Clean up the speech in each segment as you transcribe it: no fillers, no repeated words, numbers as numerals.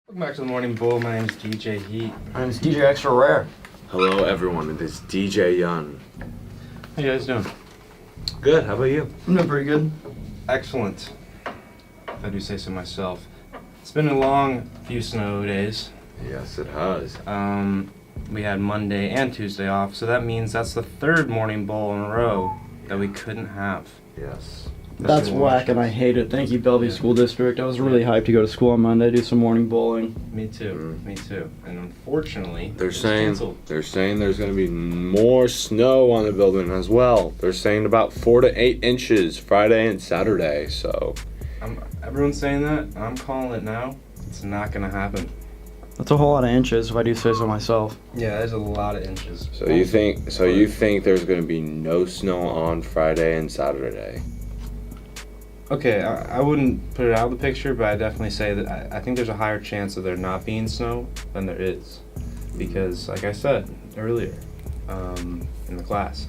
Welcome back to the Morning Bull. My name is DJ Heat. My name is DJ Extra Rare. Hello everyone, it is DJ Young. How you guys doing? Good, how about you? I'm doing pretty good. Excellent, if I do say so myself. It's been a long few snow days. Yes, it has. We had Monday and Tuesday off, so that means that's the third Morning Bull in a row that we couldn't have. Yes. That's whack and I hate it. Thank you, Bellevue School District. I was really hyped to go to school on Monday, do some morning bowling. Me too. Me too. And unfortunately, They're it's saying canceled. there's going to be more snow on the building as well. They're saying about 4 to 8 inches Friday and Saturday. So Everyone's saying that. I'm calling it now. It's not gonna happen. That's a whole lot of inches, if I do say so myself. Yeah, there's a lot of inches. you think there's going to be no snow on Friday and Saturday? Okay, I wouldn't put it out of the picture, but I definitely say that I think there's a higher chance of there not being snow than there is. Because, like I said earlier, in the class.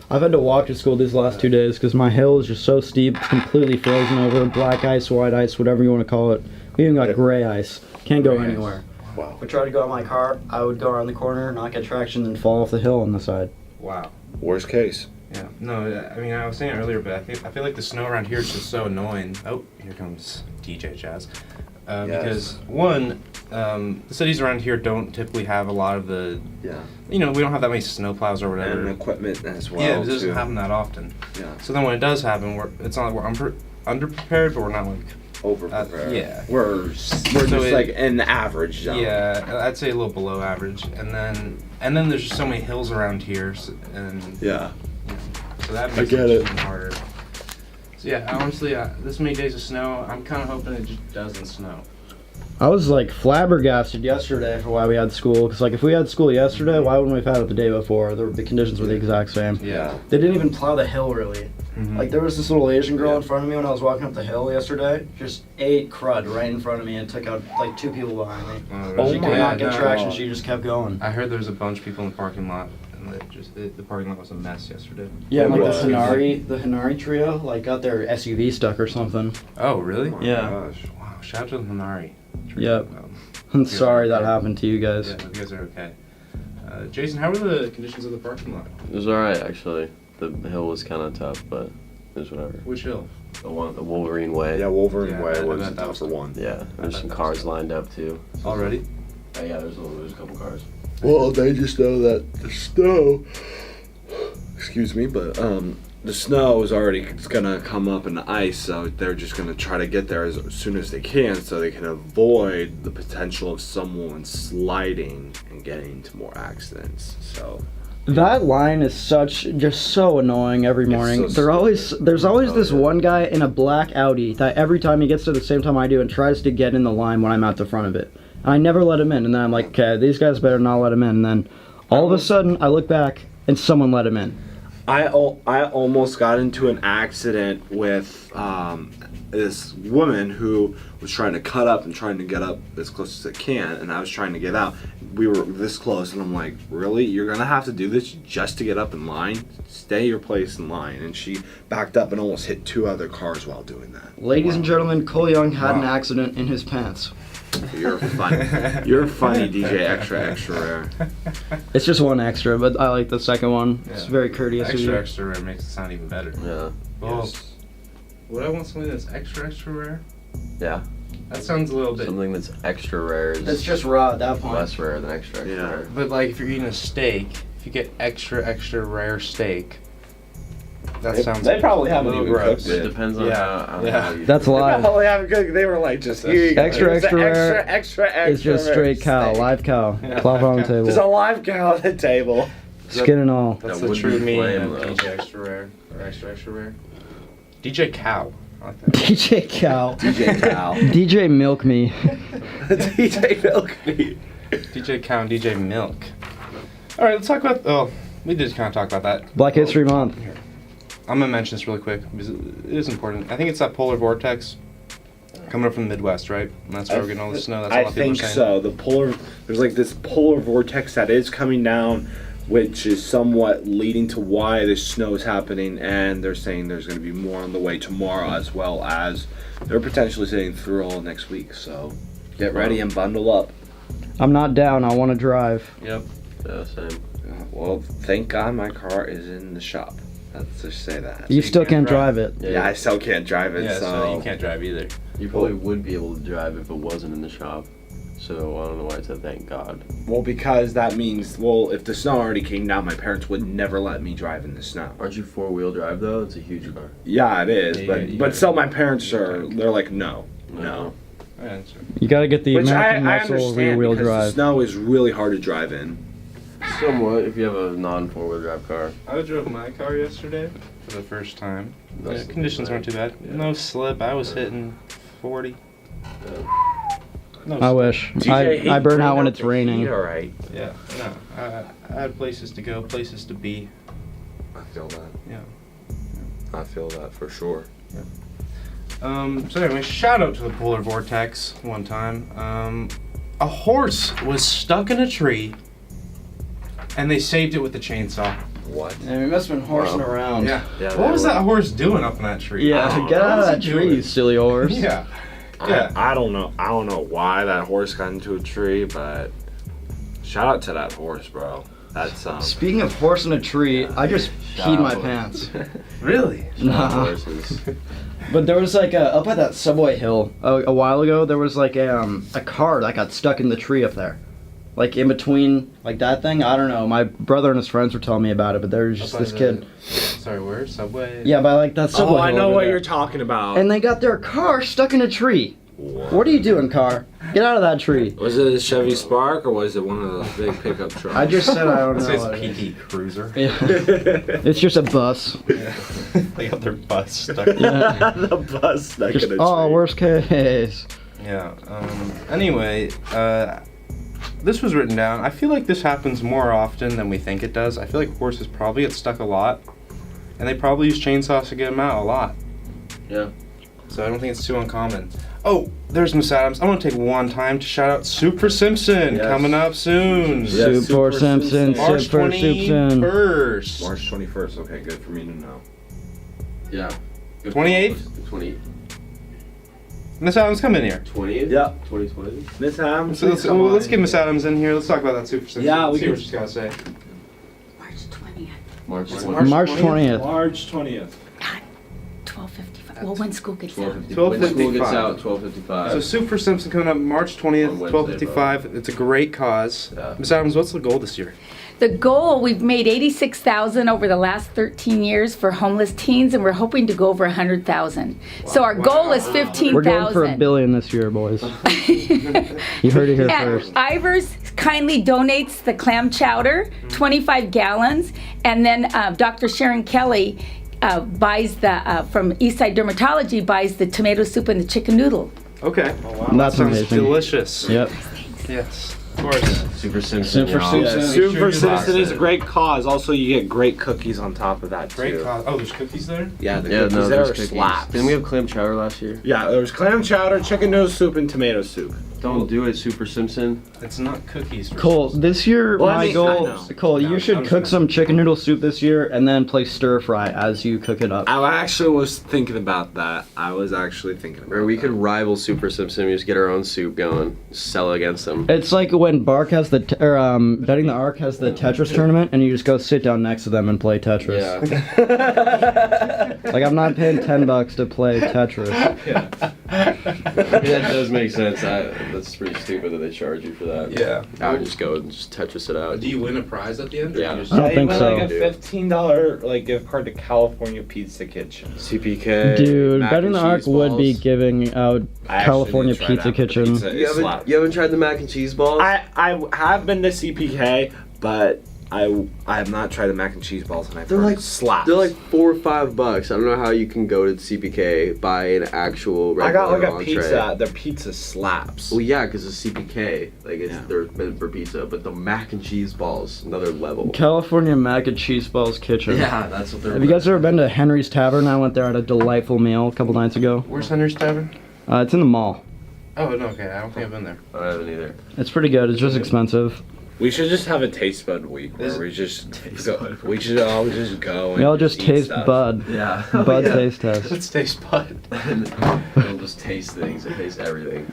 I've had to walk to school these last 2 days because my hill is just so steep, it's completely frozen over. Black ice, white ice, whatever you want to call it. We even got gray ice. Can't go Gray ice. anywhere. Wow. If I tried to go on my car, I would go around the corner, not get traction, and fall off the hill on the side. Wow. Worst case. Yeah. No, I mean, I was saying earlier, but I feel like the snow around here is just so annoying. Oh, here comes DJ Jazz. Because, one, the cities around here don't typically have a lot of the, Yeah. we don't have that many snowplows or whatever. And equipment as well. Yeah, it doesn't too. happen that often. Yeah. So then when it does happen, it's not like we're underprepared, but we're not like, Over prepared. yeah. We're So just it- like in the average zone. yeah, I'd say a little below average. And then there's just so many hills around here, and Yeah. so that I makes get it it. even harder. So yeah, honestly, this many days of snow, I'm kind of hoping it just doesn't snow. I was like flabbergasted yesterday for why we had school. Because like if we had school yesterday, why wouldn't we have had it the day before? The conditions were the exact same. Yeah. They didn't even plow the hill really. Mhm. Like there was this little Asian girl Yeah. in front of me when I was walking up the hill yesterday. Just ate crud right in front of me and took out like 2 people behind me. Oh She my could not get God. traction. She just kept going. I heard there's a bunch of people in the parking lot, and the parking lot was a mess yesterday. Yeah, It like was. the Hinari trio, like got their SUV stuck or something. Oh, really? Oh my Yeah. gosh. Wow, shout out to the Minari. Yep. I'm sorry that happened to you guys. Yeah, you guys are okay. Jason, how were the conditions of the parking lot? It was alright actually. The hill was kind of tough, but it was whatever. Which hill? The Wolverine Way. Yeah, Wolverine Yeah, Way I was bet the that was tougher one. Yeah, there's some cars lined up too. Already? Yeah, there's a couple cars. Well, they just know that the snow. Excuse me, but the snow is already gonna come up in the ice, so they're just gonna try to get there as soon as they can, so they can avoid the potential of someone sliding and getting into more accidents. So That line is just so annoying every morning. so There's always Oh, this yeah. one guy in a black Audi that every time he gets to the same time I do and tries to get in the line when I'm at the front of it. And I never let him in, and then I'm like, okay, these guys better not let him in. And then all of a sudden I look back and someone let him in. I almost got into an accident with this woman who was trying to cut up and trying to get up as close as it can, and I was trying to get out. We were this close, and I'm like, really? You're gonna have to do this just to get up in line? Stay your place in line. And she backed up and almost hit 2 other cars while doing that. Ladies and gentlemen, Cole Young had an Wow. accident in his pants. You're funny. You're funny, DJ Extra Rare. It's just one extra, but I like the second one. It's Yeah. very courteous of you. Extra rare makes it sound even better. Yeah. Well, Yes. would I want something that's extra rare? Yeah. That sounds a little bit. Something that's extra rare is It's just raw at that point. less rare than extra Yeah. rare. But like, if you're eating a steak, if you get extra rare steak, that sounds. They probably a haven't little even gross. cooked It depends on Yeah, how yeah. you That's a lie. They haven't cooked. They were like just here you go. Extra, It's extra the rare extra It's just rare straight cow, steak. live cow. Yeah, Plop live on the cow. table. There's a live cow at the table. Skin and all. That's That the would true be meaning flame, of though. DJ extra rare or extra rare. DJ Cow. I like that. DJ Cow. DJ Cow. DJ Milk Me. DJ Milk Me. DJ Cow and DJ Milk. All right, let's talk about. Oh, we did kind of talk about that. Black History Month. I'm gonna mention this really quick because it is important. I think it's that polar vortex coming up from the Midwest, right? And that's where we're getting all the snow. That's what a I lot of people are think saying. so. There's like this polar vortex that is coming down, which is somewhat leading to why the snow is happening, and they're saying there's going to be more on the way tomorrow, as well as they're potentially saying through all next week. So Get ready and bundle up. I'm not down. I want to drive. Yep. Yeah, same. Well, thank God my car is in the shop. Let's just say that. You you still can't can't drive it. Yeah, I still can't drive it, Yeah, so so you can't drive either. You probably would be able to drive if it wasn't in the shop. So I don't know why I said thank God. Well, because that means, well, if the snow already came down, my parents would never let me drive in the snow. Aren't you 4-wheel drive though? It's a huge car. Yeah, it is, Yeah, but you but gotta- still, my parents they're like, no. Yeah, that's right. You got to get the Which American I Muscle understand rear-wheel because the drive. snow is really hard to drive in. Somewhat, if you have a non-4-wheel drive car. I drove my car yesterday for the first time. That's The conditions weren't too bad. Yeah. No slip. I was hitting 40. No I slip. wish. I burn out when it's raining. All right. Yeah. No. I had places to go, places to be. I feel that. Yeah. I feel that for sure. So anyway, shout out to the polar vortex one time. A horse was stuck in a tree, and they saved it with the chainsaw. What? Yeah, we must have been horsing Wow. around. Yeah, What was that horse doing up in that tree? Yeah, Oh, get out of what that was he tree, doing? you silly horse. Yeah. Yeah. I don't know. I don't know why that horse got into a tree, but shout out to that horse, bro. That's Speaking of horse in a tree, I just peed my out. pants. Really? Nah. Horses. But there was like up at that subway hill a while ago. There was like a car that got stuck in the tree up there, like in between like that thing. I don't know. My brother and his friends were telling me about it, but there was just Up by this the- kid. Sorry, where? Subway? Yeah, by like that subway. Oh, I hill know over what there. you're talking about. And they got their car stuck in a tree. What are you doing, car? Get out of that tree. Was it a Chevy Spark or was it one of those big pickup trucks? I just said I don't It know. says what it is. PT Cruiser. Yeah. It's just a bus. They got their bus stuck. Yeah. the bus stuck Just, in a tree. oh, worst case. Yeah. Anyway, this was written down. I feel like this happens more often than we think it does. I feel like horses probably get stuck a lot, and they probably use chainsaws to get them out a lot. Yeah. So I don't think it's too uncommon. Oh, there's Miss Adams. I want to take one time to shout out Super Simpson Yes. coming up soon. Yeah, Super Super Simpson, Simpson. March Super Simpson. 21st. March 21st. Okay, good for me to know. Yeah. 28th? 20. Miss Adams, come in here. 20th? Yeah. 2020? Miss Adams. So let's get Miss Adams in here. Let's talk about that Super Simpson. Yeah, we see can- what she's got to say. March 20th, March March 20th. March 20th. 12:55. Well, when school gets out. 12:55. When school gets 12:55. out, 12:55. So Super Simpson coming up March 20th, On Wednesday, 12:55. It's a great cause. Yeah. Miss Adams, what's the goal this year? The goal, we've made 86,000 over the last 13 years for homeless teens, and we're hoping to go over 100,000. So our goal is 15,000. We're going for $1 billion this year, boys. You heard it here first. Ivers kindly donates the clam chowder, 25 gallons, and then Dr. Sharon Kelly buys from Eastside Dermatology buys the tomato soup and the chicken noodle. Okay. Oh, wow. That's Sounds amazing. delicious. Yep. Yes, of course. Super Simpson. Super y'all. Simpson. Yeah, Make Super sure you Simpson box is a great cause. Also, you get great cookies on top of that Great too. cause. Oh, there's cookies there? Yeah, the Yeah, cookies no, there there's are cookies. slaps. Didn't we have clam chowder last year? Yeah, there was clam chowder, chicken noodle soup, and tomato soup. Don't do it, Super Simpson. It's not cookies. For Cole, this year, Well, I my mean, I goal, know. Cole, No, you I should was cook gonna- some chicken noodle soup this year and then play stir fry as you cook it up. I actually was thinking about that. I was actually thinking about Or we that. could rival Super Simpson. We just get our own soup going. Sell against them. It's like when Bark has the, Betting the Ark has the Tetris tournament and you just go sit down next to them and play Tetris. Yeah. Like, I'm not paying $10 to play Tetris. That does make sense. That's pretty stupid that they charge you for that. Yeah. I would just go and just Tetris it out. Do you win a prize at the end? or Yeah. you just- I don't think went so. like a $15 gift card to California Pizza Kitchen. CPK. Dude, mac Betting and the Ark cheese would be balls. giving out I actually California need to try Pizza that, but the Kitchen. pizza is slap. You haven't tried the mac and cheese balls? I have been to CPK, but I have not tried the mac and cheese balls, and I've They're heard like it slaps. They're like $4 or $5. I don't know how you can go to CPK, buy an actual I got regular like a entree. pizza. Their pizza slaps. Well, yeah, because it's CPK. Like, Yeah. they're meant for pizza. But the mac and cheese balls, another level. California Mac and Cheese Balls Kitchen. Yeah, that's what they're. Have you guys ever been to Henry's Tavern? I went there at a delightful meal a couple nights ago. Where's Henry's Tavern? It's in the mall. Oh, no, okay. I don't think I've been there. I haven't either. It's pretty good. It's just expensive. We should just have a taste bud week where Is- we just go. We should all just go. And We all just eat taste stuff. Bud. Yeah. Bud taste test. Let's taste Bud. They'll just taste things. They taste everything.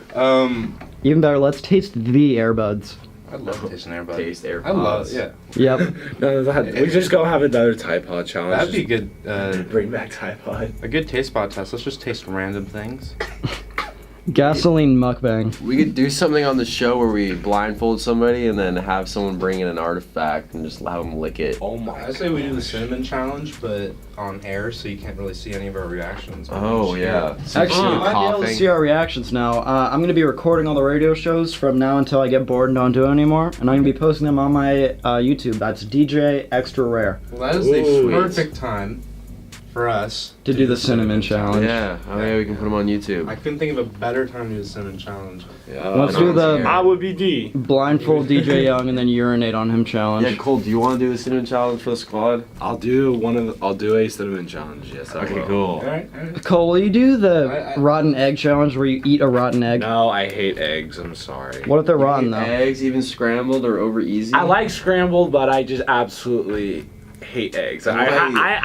Even better, let's taste the earbuds. I love tasting AirPods. Taste AirPods. I love, yeah. Yep. No, we just go have another Tide Pod challenge. That'd be good. Bring back Tide Pod. A good taste pod test. Let's just taste random things. Gasoline mukbang. We could do something on the show where we blindfold somebody and then have someone bring in an artifact and just have them lick it. Oh my! I say we do the cinnamon challenge, but on air, so you can't really see any of our reactions. Oh yeah. Actually, you might be able to coughing. see our reactions now. I'm going to be recording all the radio shows from now until I get bored and don't do it anymore, and I'm going to be posting them on my YouTube. That's DJ Extra Rare Well, that is the Ooh. perfect time for us to do the cinnamon challenge. Yeah. Oh yeah, we can put them on YouTube. I couldn't think of a better time to do the cinnamon challenge. Yeah. Let's do the I would be D. blindfold DJ Young and then urinate on him challenge. Yeah, Cole, do you want to do the cinnamon challenge for the squad? I'll do a cinnamon challenge. Yes, I Okay, will. cool. Alright. Cole, will you do the I- rotten egg challenge where you eat a rotten egg? No, I hate eggs. I'm sorry. What if they're rotten though? Eggs, even scrambled or over easy. I like scrambled, but I just absolutely hate eggs. I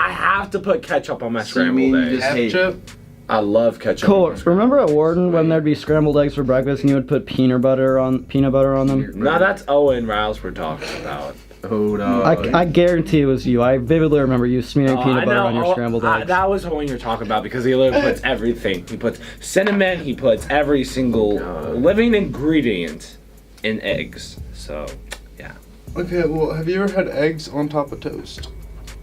have to put ketchup on my So you scrambled mean you eggs. just hate- Ketchup. I love ketchup. Cole, on my scrambled remember at eggs. Warden when there'd be scrambled eggs for breakfast and you would put peanut butter on them? No, that's Owen Riles we're talking about. Oh no. I guarantee it was you. I vividly remember you smearing Oh, peanut I butter know. on your Oh, scrambled eggs. that was Owen you're talking about because he literally puts everything. He puts cinnamon. He puts every single living ingredient in eggs. So, yeah. Okay, well, have you ever had eggs on top of toast?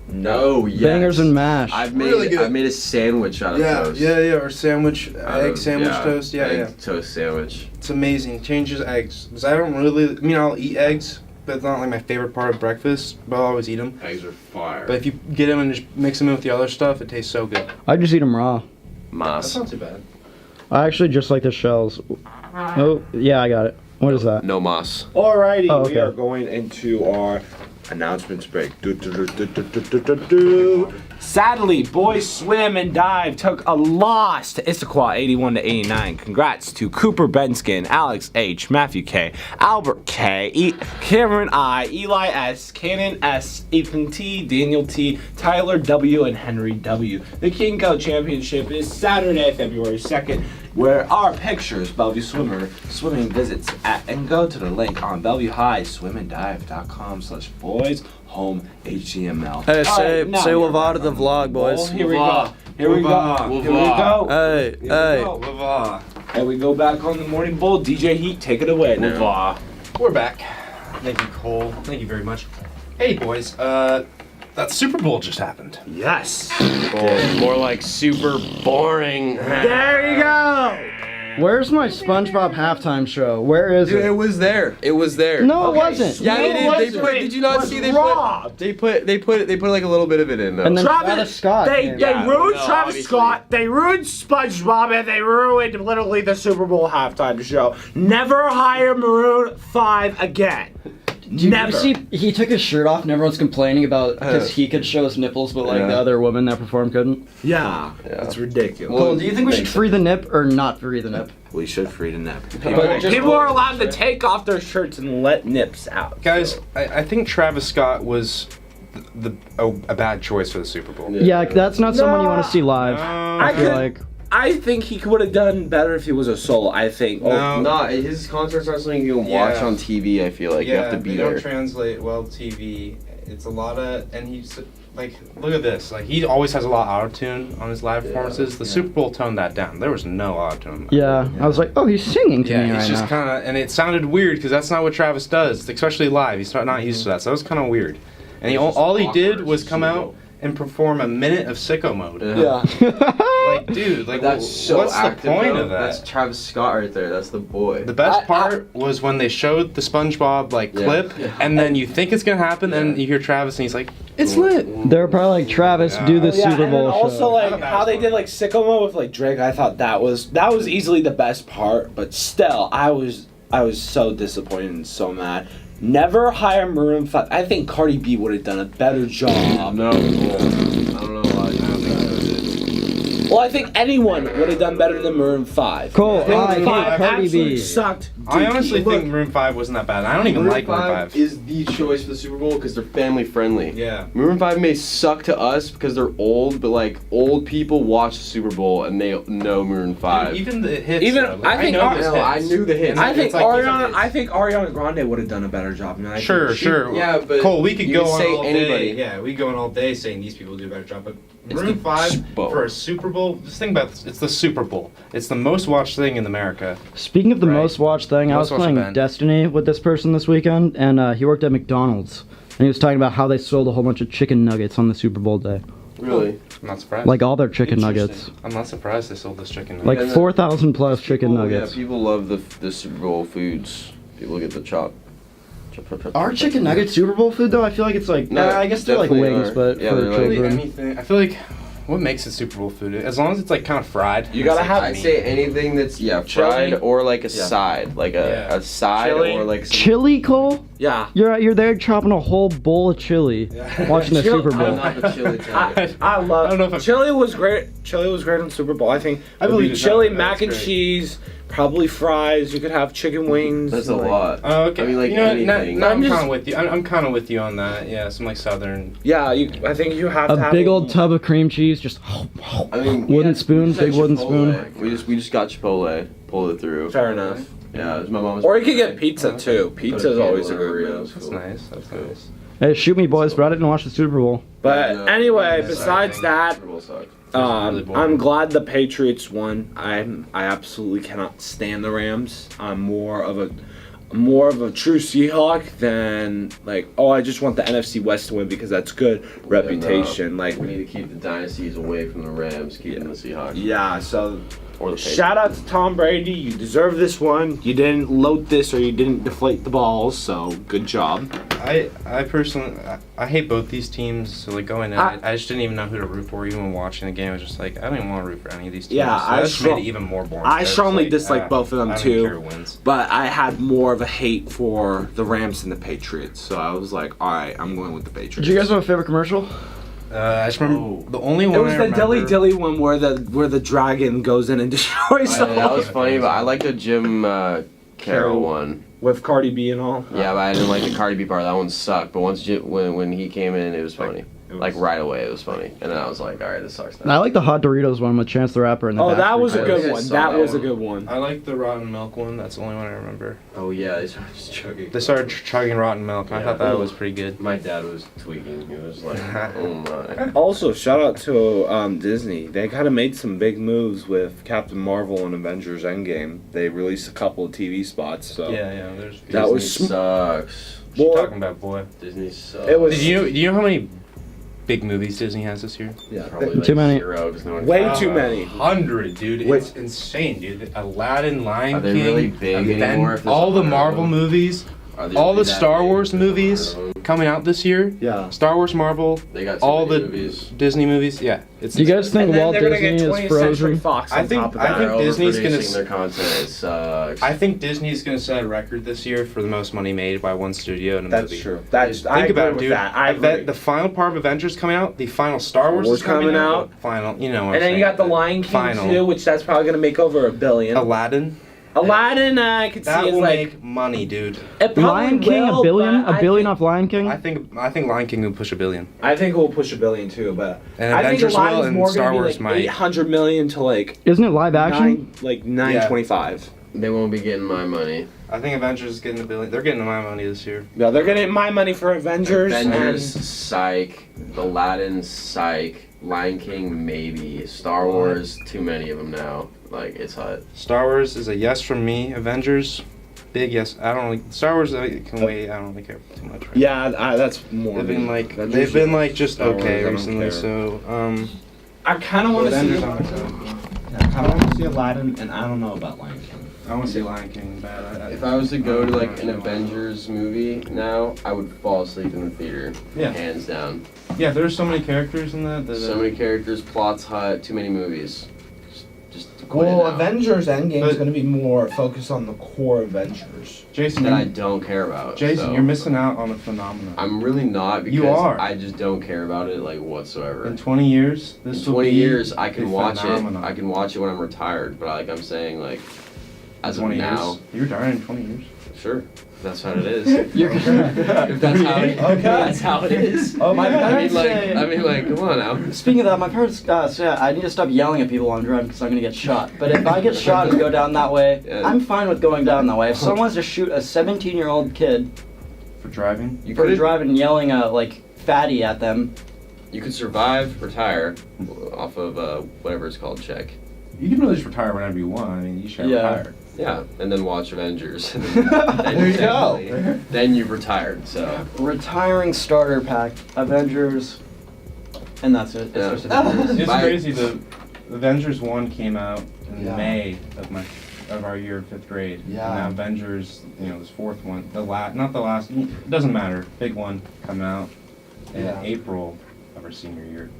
No, yes. Bangers and mash. I've made Really good. I've made a sandwich out of toast. or sandwich, Out egg of- sandwich toast, egg toast sandwich. It's amazing. Changes eggs. Because I don't really, I'll eat eggs, but it's not like my favorite part of breakfast, but I'll always eat them. Eggs are fire. But if you get them and just mix them in with the other stuff, it tastes so good. I just eat them raw. Mas. not too bad. I actually just like the shells. Oh, yeah, I got it. What is that? No mas. Alrighty, Oh, we okay. are going into our announcements break. Do. Sadly, boys swim and dive took a loss to Issaquah 81-89. Congrats to Cooper Benskin, Alex H, Matthew K, Albert K, Cameron I, Eli S, Cannon S, Ethan T, Daniel T, Tyler W, and Henry W. The King Cup Championship is Saturday, February 2nd. Where our pictures, Bellevue swimming visits at, and go to the link on BellevueHighSwimAndDive.com/boys home HTML. Hey, say we're Wavada back the on vlog, boys. Here we go. Here we go. Wavah. Here we go. Hey, Here we hey. go. And we go back on the morning bowl. DJ Heat, take it away now. We're back. Thank you, Cole. Thank you very much. Hey, boys. That Super Bowl just happened. Yes. More like super boring. There you go. Where's my SpongeBob halftime show? Where is Dude, it it? was there. It was there. No, it wasn't. Yeah, they did. They put. Did you not see? They put. They put like a little bit of it in though. And then Travis Scott. They came. ruined no, Travis obviously. Scott. They ruined SpongeBob, and they ruined literally the Super Bowl halftime show. Never hire Maroon 5 again. Dude, Never. you see, he took his shirt off and everyone's complaining about because he could show his nipples, but like Yeah. the other woman that performed couldn't. Yeah, it's ridiculous. Cole, do you think we should free the nip or not free the nip? We should free the nip. But just- People are allowed to take off their shirts and let nips out. Guys, I think Travis Scott was a bad choice for the Super Bowl. Yeah, that's not someone you want to see live. I I feel could- like. I think he would have done better if he was a solo. I think. No. Nah, his concerts aren't something you can watch Yeah. on TV. I feel like you have to be they there. don't translate well TV. It's a lot of, and he's like, look at this. Like, he always has a lot of auto-tune on his live performances. The Super Bowl toned that down. There was no auto-tune. Yeah, I was like, oh, he's singing to Yeah, me he's right just now. kind of, and it sounded weird because that's not what Travis does, especially live. He's not used to that, so it was kind of weird. And he, all he did was come out and perform a minute of Sicko Mode. Like, dude, like, That's so what's active, the point though. of that? That's Travis Scott right there. That's the boy. The best part was when they showed the SpongeBob clip, and then you think it's gonna happen, and you hear Travis, and he's like, "It's lit." They're probably like, Travis, do the Super and then Bowl also show. like how they did like Sicko Mode with like Drake. I thought that was easily the best part, but still, I was so disappointed and so mad. Never hire Maroon 5. I think Cardi B would have done a better job. No, I don't know why you don't think that is. Well, I think anyone would have done better than Maroon 5. Cole, I Maroon hate 5 Cardi absolutely B. sucked. I Dude, honestly look, think Maroon 5 wasn't that bad. I don't even like Maroon 5. is the choice for the Super Bowl because they're family friendly. Yeah. Maroon 5 may suck to us because they're old, but like old people watch the Super Bowl and they know Maroon 5. Even the hits. Even- though, I think know our- those No, I hits. knew the hits. And I it's think like these are Ariana. hits. I think Ariana Grande would have done a better job. And I think Sure, she- sure. yeah, but Cole, we could you go could on say all anybody. day. Yeah, we could go on all day saying these people do a better job. But It's Maroon the 5 Super Bowl. for a Super Bowl. Just think about this. It's the Super Bowl. It's the most watched thing in America. Speaking of the Right. most watched thing, I was Most watched playing event. Destiny with this person this weekend, and he worked at McDonald's. And he was talking about how they sold a whole bunch of chicken nuggets on the Super Bowl day. Really? I'm not surprised. Like all their chicken nuggets. I'm not surprised they sold this chicken. Like And the- 4,000 plus chicken People- nuggets. Yeah, people love the Super Bowl foods. People get the chop. Are chicken nuggets Super Bowl food though? I feel like it's like, No, I guess they're like definitely wings, are. but Yeah, for they're like- Really children. anything. I feel like what makes it Super Bowl food? As long as it's like kind of fried. You gotta it's have- like I'd meat. say anything that's fried Chili? or like a side, like Yeah. a side Chili? or like some, Chili, Cole? Yeah. You're there chopping a whole bowl of chili, watching the Chili- Super Bowl. I'm not the chili type. I love. I don't know if I'm- chili was great. Chili was great on Super Bowl. I think. I it'd be believe it's chili, not- mac that's and great. cheese, probably fries. You could have chicken wings. That's a like- lot. Oh, okay. I mean, like you know, what? anything. No, I'm I'm just- kind of with you. I'm kind of with you on that. Yeah, some like southern. Yeah, I think you have to A have big old tub of cream cheese, just I mean, Wooden spoon, just had big wooden Chipotle. spoon. We just got Chipotle, pulled it through. Fair enough. Yeah, it was my mom's. Or you could get pizza too. Put Pizza is candle always a in good burrito, meal. it's That's cool. nice. That's nice. Hey, shoot me, boys, but I didn't watch the Super Bowl. But No, anyway, yeah, besides that, Super Bowl sucked. really boring. I'm glad the Patriots won. I absolutely cannot stand the Rams. I'm more of a true Seahawk than like, oh, I just want the NFC West to win because that's good reputation. Like, We need to keep the dynasties away from the Rams, keeping the Seahawks yeah. So or the Patriots. shout out to Tom Brady. You deserve this one. You didn't load this or you didn't deflate the balls. So good job. I personally I hate both these teams. So like going in, I- I just didn't even know who to root for. Even watching the game, I was just like, I don't even want to root for any of these teams. Yeah, so I that just strong- made it even more boring. I was strongly like, dislike both of them, I don't too. care who wins. But I had more of a hate for the Rams than the Patriots. So I was like, all right, I'm going with the Patriots. Did you guys have a favorite commercial? I just remember the only one It was I the remember, Dilly Dilly one where the dragon goes in and destroys them That was funny, but I like the Jim Carroll Carroll. one. with Cardi B and all. Yeah, but I didn't like the Cardi B part. That one sucked. But once when he came in, it was funny. Like right away, it was funny. And then I was like, all right, this sucks. I like the Hot Doritos one with Chance the Rapper and the Oh, that Backstreet was a Boys. good I one. saw That that was a one. good one. I like the rotten milk one. That's the only one I remember. Oh yeah, they started just chugging. They started chugging rotten milk. And I Yeah. thought that was pretty good. My dad was tweaking. He was like, oh my. Also, shout out to Disney. They kind of made some big moves with Captain Marvel and Avengers Endgame. They released a couple of TV spots. So Yeah, there's. That was Disney sucks. What you Boy. talking about, boy? Disney sucks. It was- Do you know how many big movies Disney has this year? yeah, Probably Too many. 0, 'cause no one Way cares. too many. 100, dude. Wait. It's insane, dude. Aladdin, Lion Are they King, really big Aven- anymore if there's all the 100 of Marvel them? movies, Are they all really the that Star big? Wars There's 100 movies of them. coming out this year. Yeah. Star Wars, Marvel, They got too all many the movies. Disney movies. Yeah, it's. Do you guys think And then Walt they're gonna Disney get is 20th Century frozen? Fox I on think- top of I that. think They're Disney's gonna overproducing their content. It sucks. I think Disney's gonna set a record this year for the most money made by one studio in a That's movie. true. That's I Think agree about it, with dude. that. I bet agree. the final part of Avengers coming out, the final Star Wars Wars is coming coming out. out. Final, you know. What And then I'm you got the saying. Lion King Final. too, which that's probably gonna make over $1 billion. Aladdin. Aladdin, I could see That is will like make money, dude. it probably Lion King, will, a billion? but A billion I off Lion King? I think Lion King will push $1 billion. I think we'll push $1 billion too, but And I think Avengers will, Aladdin's and more Star gonna be Wars like might. 800 million to like Isn't it live action? nine, 925. They won't be getting my money. I think Avengers is getting $1 billion. They're getting my money this year. No, they're getting my money for Avengers. Avengers, And psych. Aladdin, psych. Lion King, maybe. Star Wars, too many of them now. Like, it's hot. Star Wars is a yes from me. Avengers, big yes. I don't really. Star Wars I can wait. I don't really care too much. Right yeah, that's more. They've been like Avengers- just Star Wars, I okay don't recently. care. So I kind of want to see. Avengers on its own. I kind of want to see Aladdin, and I don't know about Lion King. I want to see Lion King bad. If I was to go to like an Avengers movie now, I would fall asleep in the theater. Yeah. Hands down. Yeah, there's so many characters in that. So many characters, plots hot, too many movies. Just quit Well, it out. Avengers Endgame is But- going to be more focused on the core Avengers. Jason, that I don't care about. Jason, so. you're missing out on a phenomenon. I'm really not because You are. I just don't care about it like whatsoever. In 20 years, In this will 20 be years, I a can watch phenomenon. it. I can watch it when I'm retired. But like I'm saying, like as of 20 now, years. You're retiring in 20 years. sure, that's how it is. You're If that's how it, Okay. that's how it is. Oh, my I mean, parents like, say- come on now. Speaking of that, my parents say I need to stop yelling at people while I'm driving because I'm gonna get shot. But if I get shot and go down that way, Yeah. I'm fine with going down that way. If someone wants to shoot a 17-year-old kid For driving? You for could driving and yelling like fatty at them, You could survive, retire, off of whatever it's called, check. You can really just retire whenever you want. I mean, you should Yeah. retire. Yeah, and then watch Avengers. Then There you go. technically- Then you've retired. So retiring starter pack, Avengers, and that's it. It's Yeah. just Avengers. It's My- crazy. The Avengers 1 came out in Yeah. May of our year of 5th grade. Yeah. And now Avengers, this 4th one, not the last, it doesn't matter. Big one come out in Yeah. April of our senior year.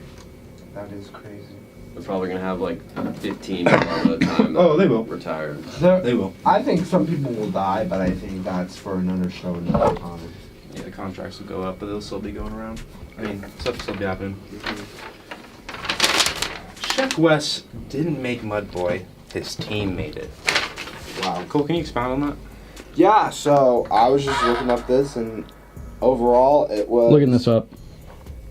That is crazy. we're probably gonna have like 15 by the time Oh, they will. retired. They will. I think some people will die, but I think that's for another show another time. Yeah, the contracts will go up, but they'll still be going around. I mean, stuff will still be happening. Sheck West didn't make Mudboy. His team made it. Wow. Cole, can you expound on that? Yeah, so I was just looking up this, and overall it was. Looking this up.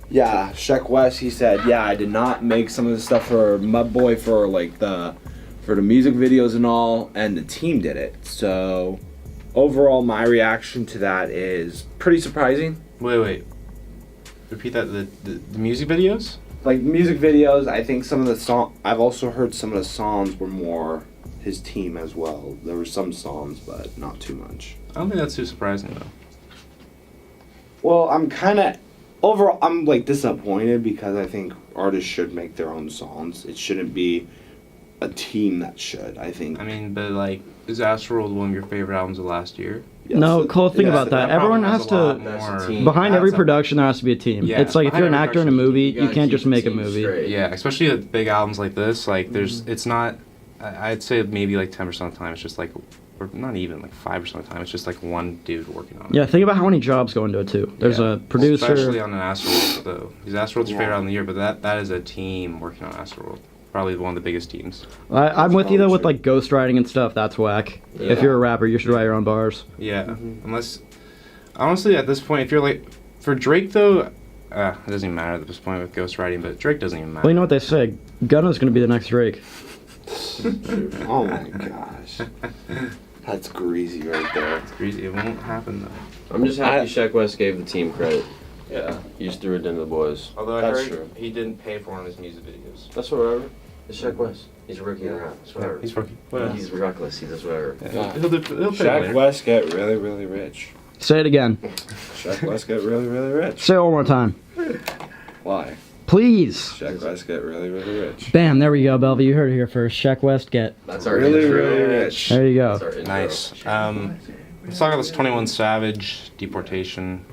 Yeah, Sheck West, he said, yeah, I did not make some of the stuff for Mudboy for the music videos and all, and the team did it. So overall my reaction to that is pretty surprising. Wait. Repeat that. The music videos? Like music videos, I think some of the I've also heard some of the songs were more his team as well. There were some songs, but not too much. I don't think that's too surprising though. Well, overall, I'm like disappointed because I think artists should make their own songs. It shouldn't be a team that should. I think. I mean, but like, is Astroworld one of your favorite albums of last year? Yes, No, Cole, think about that. Everyone probably has a lot to. more- team. Behind every That's a- production, there has to be a team. Yeah, It's like if behind you're an every actor in a production, movie, You you gotta can't keep just the make a team movie. straight. Yeah, especially with big albums like this. Like, it's not. I'd say maybe like 10% of the time it's just like, or not even like 5% of the time. It's just like one dude working on it. Yeah, think about how many jobs go into it too. There's Yeah. a producer. Especially on an Astroworld though. Because Astroworld's your Yeah. favorite album of the year, but that is a team working on Astroworld. Probably one of the biggest teams. I'm with you though with probably like ghostwriting and stuff. That's whack. If Yeah. you're a rapper, you should write your own bars. Yeah. Unless, honestly, at this point, if you're like, for Drake though, it doesn't even matter at this point with ghostwriting. But Drake doesn't even matter. Well, you know what they say. Gunna's gonna be the next Drake. Oh my gosh, that's greasy right there. It's crazy. It won't happen though. I'm just happy Sheck West gave the team credit. Yeah. He just threw it into the boys. Although I That's heard true. he didn't pay for one of his music videos. That's whatever. It's Sheck West. He's a rookie in rap. It's whatever. He's working. Whatever. He's reckless. He does whatever. Yeah. He'll pay it Shaq later. West get really, really rich. Say it again. Shaq West get really, really rich. Say it one more time. Why? Please. Shaq West get really, really rich. Bam, there we go, Bellevue. You heard it here first. Sheck West get. That's our Really, intro. really rich. There you That's go. our intro. Nice. Let's talk about this 21 Savage deportation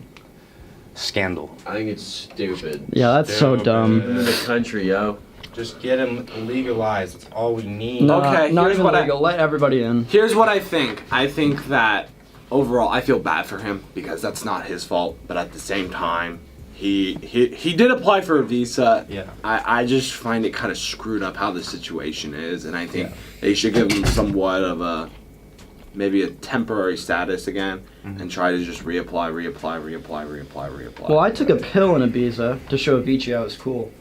scandal. I think it's stupid. Yeah, that's so Stupid. dumb. In the country, yo. Just get him legalized. That's all we need. No, Okay, not here's even what I- legal. Let everybody in. Here's what I think. I think that overall, I feel bad for him because that's not his fault. But at the same time, he did apply for a visa. Yeah. I just find it kind of screwed up how the situation is, and I think they should give him somewhat of maybe a temporary status again, and try to just reapply. Well, I took a pill in Ibiza to show Avicii I was cool.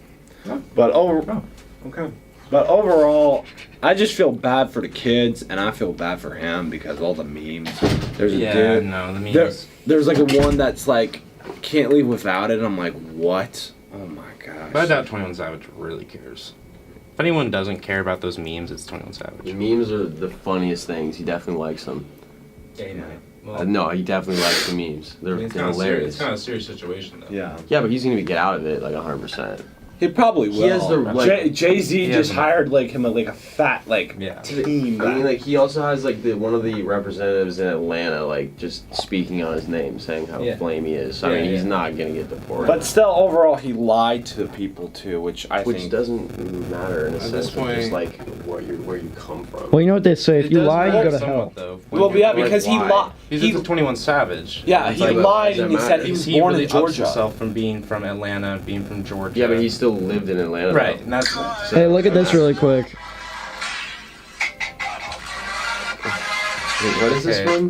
But Okay. But overall, I just feel bad for the kids, and I feel bad for him because all the memes. There's a Yeah, dude. no, the memes. There's like a one that's like, can't leave without it. I'm like, what? Oh my gosh. But I doubt 21 Savage really cares. If anyone doesn't care about those memes, it's 21 The Savage. memes are the funniest things. He definitely likes them. Well, No, he definitely likes the memes. They're, it's they're kind of hilarious. It's kind of a serious situation though. Yeah. Yeah, but he's gonna get out of it like 100%. He probably will. He has the, like- Jay Z He just has- hired like him like a fat Yeah. team. I mean, like he also has like one of the representatives in Atlanta, like just speaking on his name, saying how Yeah. flame he is. I Yeah, mean, he's yeah. not gonna get deported. but still, overall, he lied to the people too, which I which think. doesn't matter in a At sense this of point- just like where you come from. Well, you know what they say: if It you does lie, you matter go to somewhat, hell. though, when Well, you're yeah, born. because he why? lied. He's a 21 Savage. Yeah, It's he like, lied does and he that said matter? he was he born really in ups Georgia. himself from being from Atlanta, being from Georgia. Yeah, but he still lived in Atlanta. right, though. and that's Hey, look at this really quick. Wait, what is this Okay. from?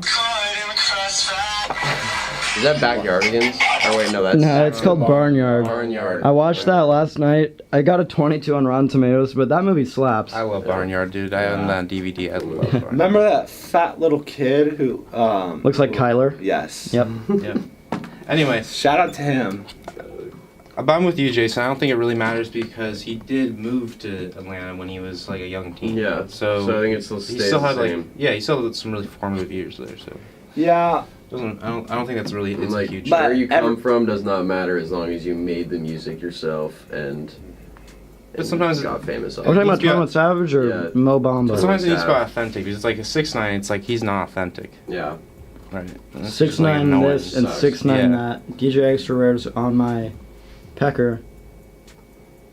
Is that Backyardigans? Oh wait, no, that's No, it's called Barnyard. Barnyard. I watched that last night. I got a 22 on Rotten Tomatoes, but that movie slaps. I love Barnyard, dude. I own that on DVD. I love Barnyard. Remember that fat little kid who Looks like Kyler. Yes. Yep. Yeah. Anyways, Shout out to him. I'm with you, Jason. I don't think it really matters because he did move to Atlanta when he was like a young teen. Yeah. So, I think it still he stays still the had same. like he still had some really formative years there. So Yeah. I don't think that's really it's like a huge. But where you come every- from does not matter as long as you made the music yourself and sometimes got famous. Are we talking about Yeah. 21 Savage or Yeah. Mo But Bamba? sometimes it needs to be Yeah. authentic because it's like a 6ix9ine. It's like he's not authentic, Yeah. right? And it's just, 6ix9ine like, this and sucks. 6ix9ine Yeah. that. DJ Extra Rare's on my pecker.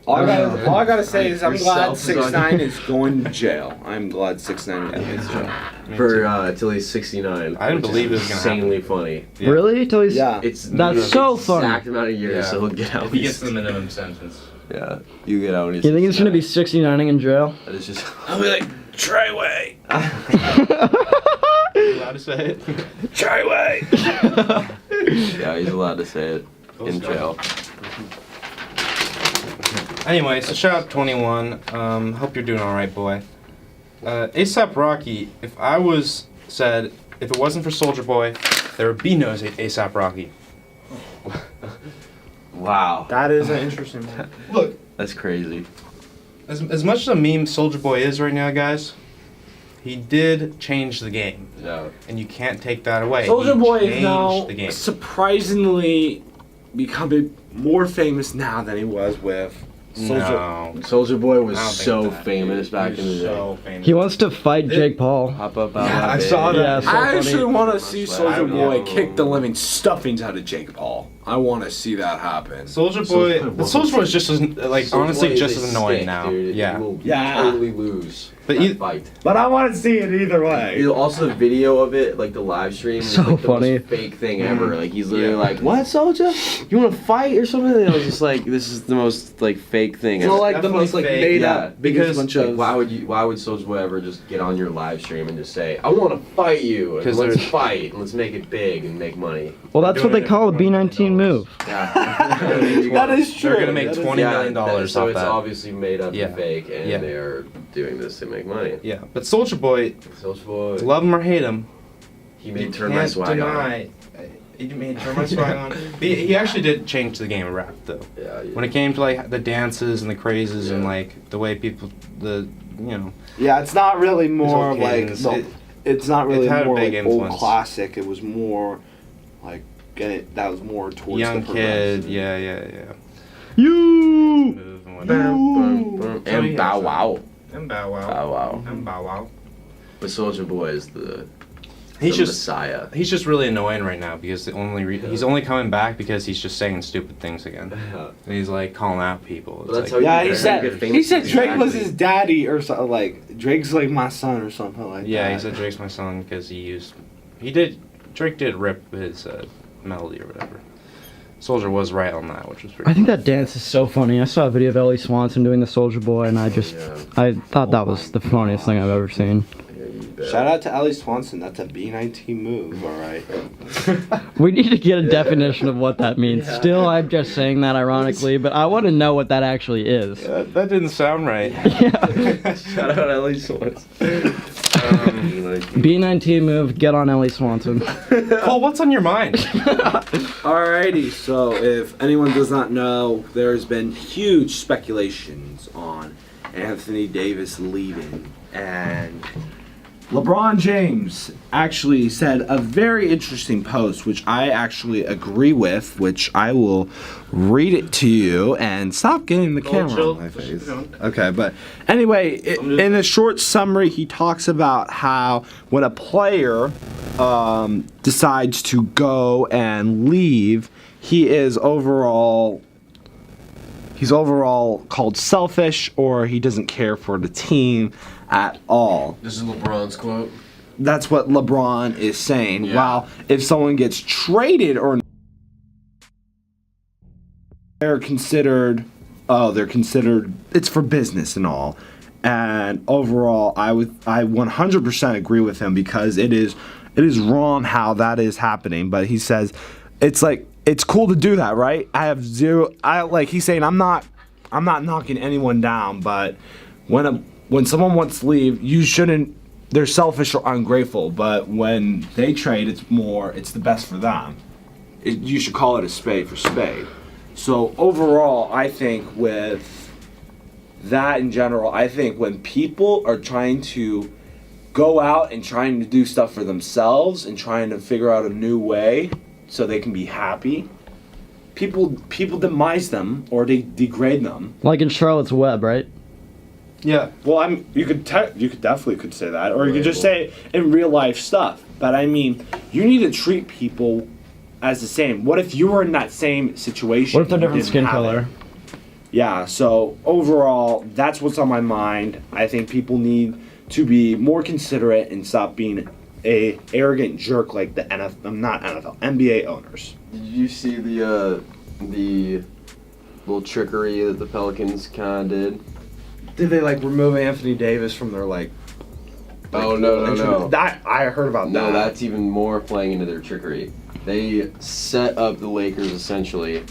All I gotta say is I'm glad Yourself is on- 6ix9ine is going to jail. I'm glad 6ix9ine is going to jail. Me For too. till he's 69. I didn't which believe is it was gonna insanely funny. Yeah. Really? Till he's Yeah. It's That's the so funny. exact amount of years, Yeah. so he'll get out. If he gets the minimum sentence. Yeah, you get out. When he's You think he's gonna be 69. 69ing in jail? That is just. I'll be like, Treyway! You allowed to say it? Treyway! Yeah, he's allowed to say it in jail. Anyway, so shout out 21. Hope you're doing all right, boy. ASAP Rocky. If I was said, if it wasn't for Soldier Boy, there would be no ASAP Rocky. Wow, That is an interesting one. Look, that's crazy. as much as a meme Soldier Boy is right now, guys, he did change the game, Yeah. and you can't take that away. Soldier He Boy is changed now the game. surprisingly becoming more famous now than he was with Soldier. No, Soldier Boy was I don't think so that. famous back in the day. so famous. He wants to fight Jake Paul. Hop up, Yeah, I saw that. Yeah, so I funny. actually want to see I Soldier would Boy love- kick the living stuffings out of Jake Paul. I want to see that happen. Soldier Soulja Boy. Boy. Soldier Boy is just as like Soulja honestly Boy is just a as annoying stick, now. dude. Yeah. You will Yeah. totally lose. But that you- fight. But I want to see it either way. You know, also the video of it, like the live stream, is So like the funny. most fake thing ever. Like he's literally Yeah. like, "What, Soldier? You want to fight or something?" And I was just like, "This is the most like fake thing." So ever. like the Definitely most like fake, made yeah, up because, bunch Like, of why would Soulja Boy ever just get on your live stream and just say, "I want to fight you, and 'Cause let's there's- fight and let's make it big and make money." Well, that's what doing they it call a for B-19 move. Yeah, That is true. They're gonna make That is- $20 million so off it's that. obviously made up Yeah. and fake, and Yeah. they're doing this to make money. Yeah, but Soldier Boy, Soulja Boy, love him or hate him, he you made Turn My can't Swag on. deny. He made Turn My Swag on. But he actually did change the game of rap, though. Yeah, When it came to like the dances and the crazes and Yeah. like the way people, Yeah, it's not really more old like cadence. it's not really had a more big like old influence. classic. It was more like that was more towards young the kid, progressive. yeah. You. Move and whatever. And yeah, Bow so- Wow. And Bow Wow. Bow Wow. And Bow Wow. But Soulja Boy is the He's the just Messiah. he's just really annoying right now because he's only coming back because he's just saying stupid things again. And he's like calling out people. It's That's like, how Yeah, you he get said famous. he said Drake was Exactly. his daddy or something like Drake's like my son or something like yeah, that. he said Drake's my son because Drake did rip his melody or whatever. Soldier was right on that, which was pretty. I think that dance is so funny. I saw a video of Ellie Swanson doing the Soldier Boy, and I thought that was the funniest thing I've ever seen. Yeah, you bet. Shout out to Ellie Swanson. That's a B-19 move. All right. We need to get a definition of what that means. Still, I'm just saying that ironically, but I want to know what that actually is. That didn't sound right. Yeah. Shout out Ellie Swanson. B-19 move, get on Ellie Swanson. Cole, what's on your mind? Alrighty, so if anyone does not know, there's been huge speculations on Anthony Davis leaving, and LeBron James actually said a very interesting post, which I actually agree with, which I will read it to you and stop getting the camera on my face. Okay, but anyway, in a short summary, he talks about how when a player decides to go and leave, he's overall called selfish, or he doesn't care for the team at all. This is LeBron's quote. That's what LeBron is saying. Yeah. While if someone gets traded or they're considered it's for business and all. And overall, I 100% agree with him, because it is wrong how that is happening. But he says it's cool to do that, right? He's saying I'm not knocking anyone down, but when someone wants to leave, you shouldn't. They're selfish or ungrateful, but when they trade, it's the best for them. You should call it a spade for spade. So overall, I think with that in general, I think when people are trying to go out and trying to do stuff for themselves and trying to figure out a new way so they can be happy, people demise them or they degrade them. Like in Charlotte's Web, right? Yeah. Well, you could definitely say that, or you could just say in real life stuff. But I mean, you need to treat people as the same. What if you were in that same situation? What if they're and you different didn't skin have color? it? Yeah. So overall, that's what's on my mind. I think people need to be more considerate and stop being a arrogant jerk like the NBA owners. Did you see the little trickery that the Pelicans kind of did? Did they remove Anthony Davis from their Oh no. That I heard about that. No, that's even more playing into their trickery. They set up the Lakers essentially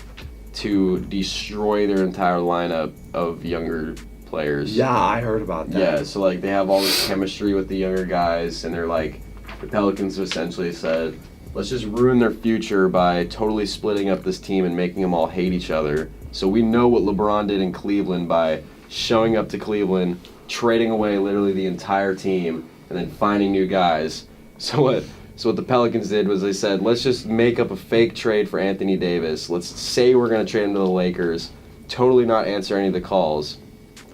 to destroy their entire lineup of younger players. Yeah, I heard about that. Yeah, so they have all this chemistry with the younger guys, and they're the Pelicans essentially said, let's just ruin their future by totally splitting up this team and making them all hate each other. So we know what LeBron did in Cleveland by showing up to Cleveland, trading away literally the entire team, and then finding new guys. So what the Pelicans did was they said, let's just make up a fake trade for Anthony Davis. Let's say we're going to trade him to the Lakers, totally not answer any of the calls.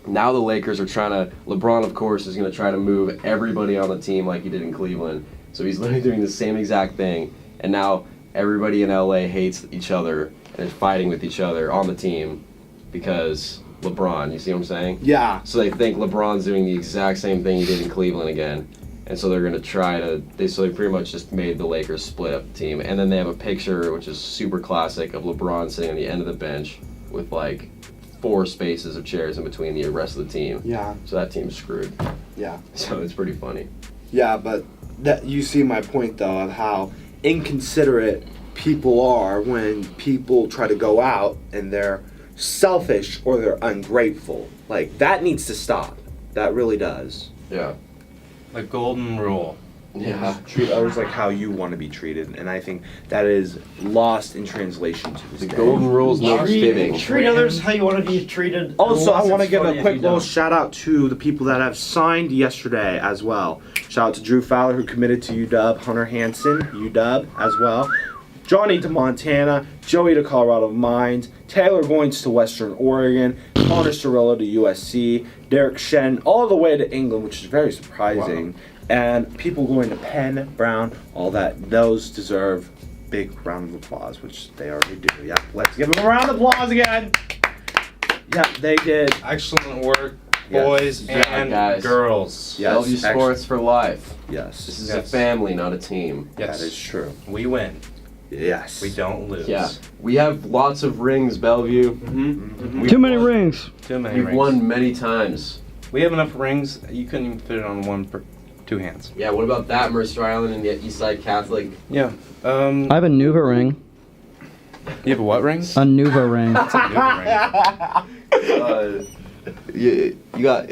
Now the Lakers are LeBron, of course, is going to try to move everybody on the team like he did in Cleveland. So he's literally doing the same exact thing. And now everybody in LA hates each other and is fighting with each other on the team because LeBron, you see what I'm saying? Yeah. So they think LeBron's doing the exact same thing he did in Cleveland again. And so they're going to so they pretty much just made the Lakers split up the team. And then they have a picture, which is super classic, of LeBron sitting on the end of the bench with 4 spaces of chairs in between the rest of the team. Yeah. So that team's screwed. Yeah. So it's pretty funny. Yeah, but that you see my point though of how inconsiderate people are when people try to go out and they're selfish or they're ungrateful. That needs to stop. That really does. Yeah. The golden rule. Yeah. Treat others like how you want to be treated, and I think that is lost in translation to this The day. golden rule's no fibbing. Treat others how you want to be treated. Also, I unless want to it's give funny a if quick you little don't. shout out to the people that have signed yesterday as well. Shout out to Drew Fowler, who committed to UW, Hunter Hansen, UW as well, Johnny to Montana, Joey to Colorado Mines, Taylor Goins to Western Oregon, Connor Cirillo to USC, Derek Shen all the way to England, which is very surprising. Wow. And people going to Penn, Brown, all that. Those deserve big round of applause, which they already do. Yeah, let's give them a round of applause again. Yeah, they did. Excellent work, Yes. boys Yeah, and guys. girls. Yes, Bellevue Sports for life. Yes. This is Yes. a family, not a team. Yes, That is true. we win. Yes. We don't lose. Yeah. We have lots of rings, Bellevue. Mm-hmm. Too many rings. Too many We've rings. won many times. We have enough rings. You couldn't even fit it on two hands. Yeah, what about that, Mercer Island and the Eastside Catholic? Yeah. I have a Nuva ring. You have a what ring? A Nuva ring. That's a new ring. You got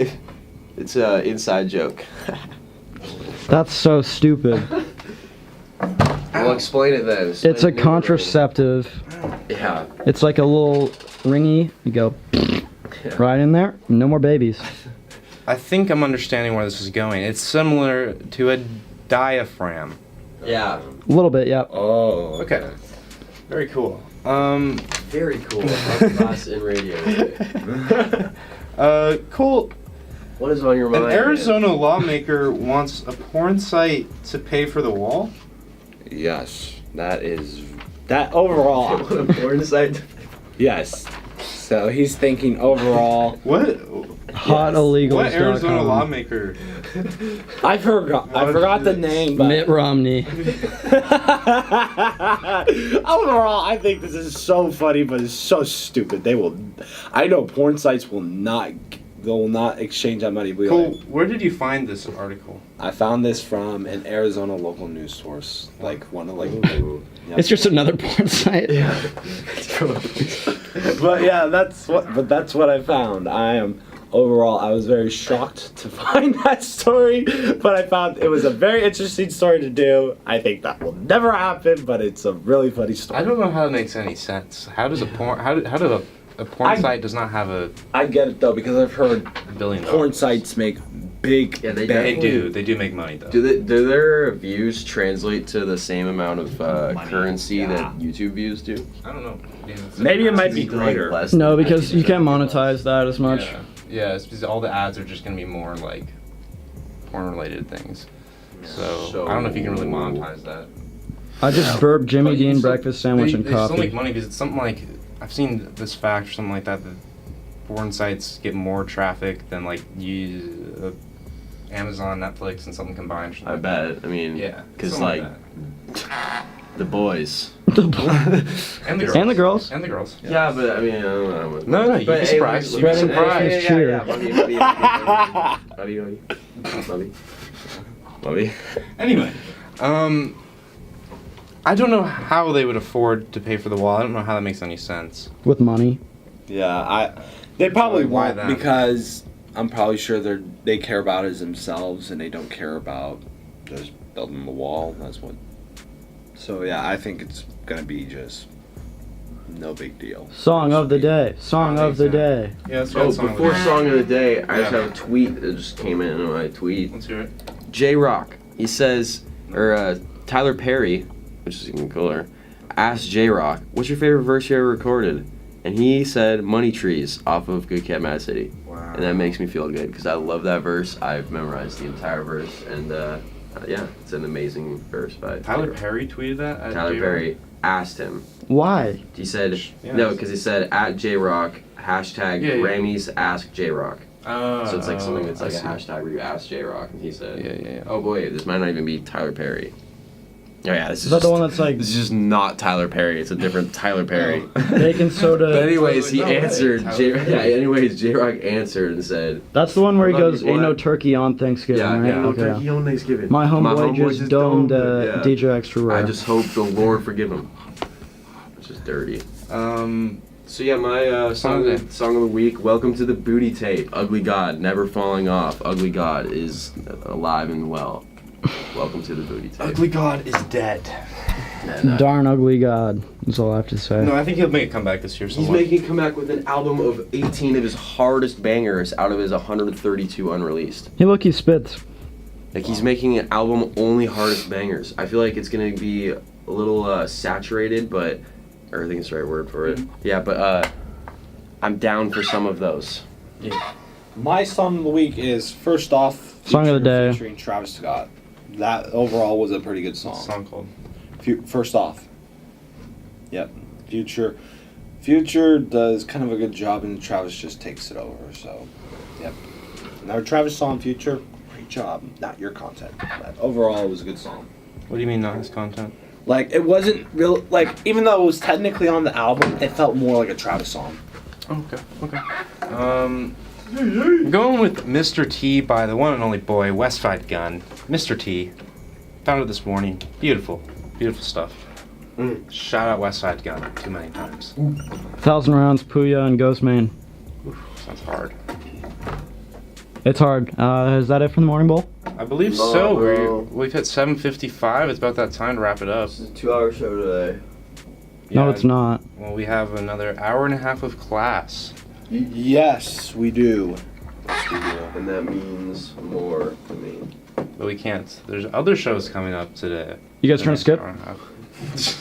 it's an inside joke. That's so stupid. Well, explain it then. Explain It's a the new contraceptive. ring. Yeah. It's like a little ringy. You go right in there. No more babies. I think I'm understanding where this is going. It's similar to a diaphragm. Yeah. A little bit, yeah. Oh. Okay. Very cool. Very cool. Class in radio. Cool. What is on your mind? An Arizona lawmaker wants a porn site to pay for the wall. Yes. That overall. What a porn site. Yes. So he's thinking overall. What? Hotillegals.com. What Arizona lawmaker? I forgot the name, but Mitt Romney. overall, I think this is so funny, but it's so stupid. I know porn sites will not exchange that money. Cool. Where did you find this article? I found this from an Arizona local news source, like one of like. It's just another porn site. Yeah. But yeah, that's what I found. Overall, I was very shocked to find that story, but I found it was a very interesting story to do. I think that will never happen, but it's a really funny story. I don't know how that makes any sense. How does a porn? How do a porn site does not have a I get it though, because I've heard $1 billion? porn sites make big. Yeah, they They do. They do make money though. Do their views translate to the same amount of currency that YouTube views do? I don't know. Maybe it might be Like greater. less No, than because you can't monetize that as much. Yeah, it's because all the ads are just gonna be more like porn-related things. So I don't know if you can really monetize that. I just burped Jimmy But you Dean still- breakfast sandwich and they still coffee. make money because it's something like I've seen this fact or something like that porn sites get more traffic than like Amazon, Netflix, and something combined. or something I like bet. I mean, Yeah, because something like like the boys. that. And the girls. And the girls. And the girls. Yeah, but I mean, I don't know. No, you'd be surprised. You'd be surprised. Cheer. Bobby. Anyway, I don't know how they would afford to pay for the wall. I don't know how that makes any sense. With money. Yeah, they probably Why won't them? because I'm probably sure they care about it themselves and they don't care about just building the wall. That's what. So yeah, I think it's gonna be just no big deal. Song of the day. Song of the day. Yeah, that's Oh, before song of the day, I just have a tweet that just came in on my tweet. Let's hear it. J Rock, he says, or Tyler Perry, which is even cooler, asked J Rock, "What's your favorite verse you ever recorded?" And he said, "Money Trees" off of Good Cat, Mad City. Wow. And that makes me feel good because I love that verse. I've memorized the entire verse, and yeah, it's an amazing verse by Tyler J-Rock. Perry tweeted that? At Tyler J-Rock? Perry asked him. Why? He said Yeah, no that's- because he said at J Rock hashtag Yeah, yeah. Grammys ask J Rock. So it's like something that's I like a see. hashtag where you ask J Rock, and he said, Yeah. "Oh boy, this might not even be Tyler Perry." Oh yeah, this Is is that just, the one that's like this is just not Tyler Perry. It's a different Tyler Perry. baking soda? But anyways, he No way, answered. Tyler Perry. Anyways, J Rock answered and said, That's the one where he I love goes, you, "Ain't boy." no turkey on Thanksgiving," right? "Yeah, no Okay. turkey on Thanksgiving. My homeboy just domed it." Yeah. DJ Extra Raw. I just hope the Lord forgive him. It's just dirty. So yeah, my song of the week. Welcome to the booty tape. Ugly God, never falling off. Ugly God is alive and well. Welcome to the booty tape. Ugly God is dead. And, Darn ugly God. That's all I have to say. No, I think he'll make a comeback this year. he's somewhat. making a comeback with an album of 18 of his hardest bangers out of his 132 unreleased. Hey, look, he spits. Like he's making an album only hardest bangers. I feel like it's gonna be a little saturated, but or I think it's the right word for it. Yeah, but I'm down for some of those. My song of the week is first off Song of the day. featuring Travis Scott. That overall was a pretty good song. What's the song called? First off. Yep. Future does kind of a good job and Travis just takes it over, so yep. Another Travis song, Future, great job. Not your content. But overall it was a good song. What do you mean not his content? Like it wasn't real like even though it was technically on the album, it felt more like a Travis song. Okay. I'm going with Mr. T by the one and only boy, Westside Gun. Mr. T. Found it this morning. Beautiful stuff. Shout out Westside Gun too many times. 1,000 rounds, Puya, and Ghostman. Sounds hard. It's hard. Is that it for the morning bowl? I believe No, so. bro. We've hit 7:55. It's about that time to wrap it up. This is a 2-hour show today. No, Yeah, it's not. Well, we have another hour and a half of class. Yes, we do. and that means more to me. But we can't. There's other shows coming up today. You guys trying to skip?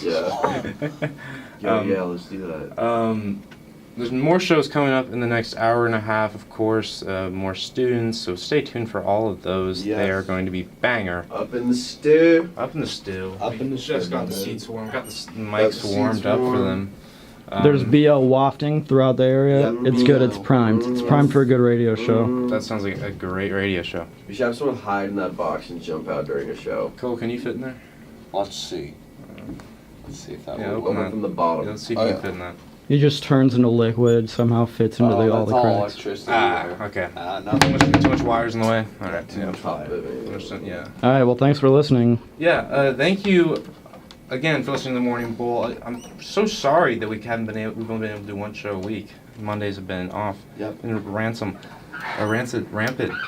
Yeah. Yeah, let's do that. There's more shows coming up in the next hour and a half, of course. More students, so stay tuned for all of those. Yes. They are going to be banger. Up in the stew. Up in the stew. Up in the just stew, got the man. seats warm. Got the mics Got the seats warmed up for warm. them. There's BL wafting throughout the area. Yeah, It's good. It's primed. It's primed for a good radio show. That sounds like a great radio show. We should have someone hide in that box and jump out during a show. Cole, can you fit in there? Let's see. Let's see if that Yeah, will open work. that. From the bottom. Let's see if Oh, you yeah. can fit in that. He just turns into liquid. Somehow fits into all that's the all cracks. electricity. Ah, there. okay. Nothing. Too much wires in the way. All right. Too Yeah. much Top fire. of it. Understand, yeah. All right. Well, thanks for listening. Yeah. Thank you again for listening to the Morning Bull. I'm so sorry that we've only been able to do one show a week. Mondays have been off. Yep. And rampant.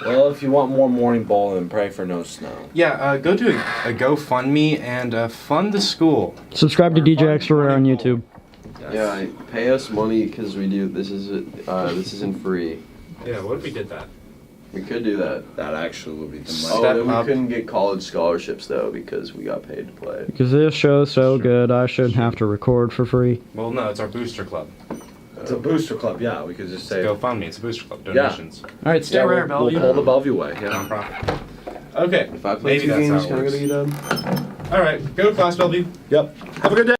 Well, if you want more morning ball, then pray for no snow. Yeah. Go to a GoFundMe and fund the school. Subscribe to DJ Extra Rare on YouTube. Yeah, pay us money because we do. This isn't free. Yeah. What if we did that? We could do that. That actually would be the Step Oh, then we up. couldn't get college scholarships though because we got paid to play. Because this show's so good, I shouldn't have to record for free. Well, no. It's our booster club. It's a booster club, yeah. We could just say. GoFundMe. It's a booster club. Donations. All right. Stay Yeah, rare, we'll Bellevue. pull the Bellevue way. Yeah. Nonprofit. Okay. If I play Maybe two that's games, how can I it go to works. UW? All right. Go to class, Bellevue. Yep. Have a good day.